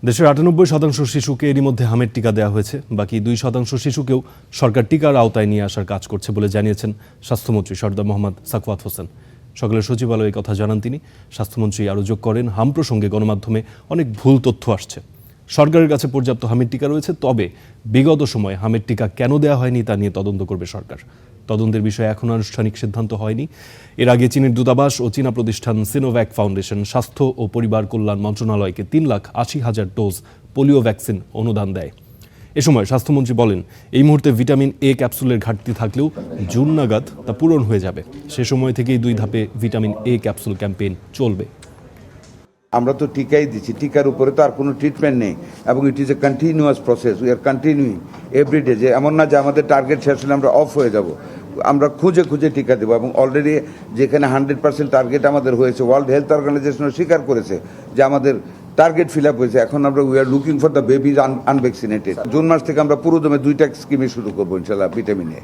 দেশের ৯৮% শিশুকে এরই মধ্যে হামের টিকা দেওয়া হয়েছে। বাকি ২% শিশুকেও সরকার টিকার আওতায় নিয়ে আসার কাজ করছে বলে জানিয়েছেন স্বাস্থ্যমন্ত্রী সরদার মোহাম্মদ সাখাওয়াত হোসেন। সকালের সচিবালয়ে কথা জানান তিনি। স্বাস্থ্যমন্ত্রী আরও যোগ করেন, হাম প্রসঙ্গে গণমাধ্যমে অনেক ভুল তথ্য আসছে। সরকারের কাছে পর্যাপ্ত হামের টিকা রয়েছে, তবে বিগত সময়ে হামের টিকা কেন দেওয়া হয়নি তা নিয়ে তদন্ত করবে সরকার। তদন্তের বিষয়ে এখনও আনুষ্ঠানিক সিদ্ধান্ত হয়নি। এর আগে চীনের দূতাবাস ও চীনা প্রতিষ্ঠান সিনোভ্যাক ফাউন্ডেশন স্বাস্থ্য ও পরিবার কল্যাণ মন্ত্রণালয়কে ৩,৮০,০০০ ডোজ পোলিও ভ্যাকসিন অনুদান দেয়। এ সময় স্বাস্থ্যমন্ত্রী বলেন, এই মুহূর্তে ভিটামিন এ ক্যাপসুলের ঘাটতি থাকলেও জুন নাগাদ তা পূরণ হয়ে যাবে। সে সময় থেকেই 2 ধাপে ভিটামিন এ ক্যাপসুল ক্যাম্পেইন চলবে। আমরা তো টিকাই দিচ্ছি, টিকার উপরে তো আর কোনো ট্রিটমেন্ট নেই এবং it is a continuous process. We are continuing everyday. যে এমন না যে আমাদের টার্গেট শেষ হলে আমরা অফ হয়ে যাব। আমরা খুঁজে খুঁজে টিকা দেবো এবং অলরেডি যেখানে 100% টার্গেট আমাদের হয়েছে, ওয়ার্ল্ড হেলথ অর্গানাইজেশনও স্বীকার করেছে যে আমাদের টার্গেট ফিল আপ হয়েছে। এখন আমরা we are looking for the babies unvaccinated. June মাস থেকে আমরা পুরো দমে 2টা স্কিমে শুরু করবো ইনশাল্লাহ ভিটামিন এ।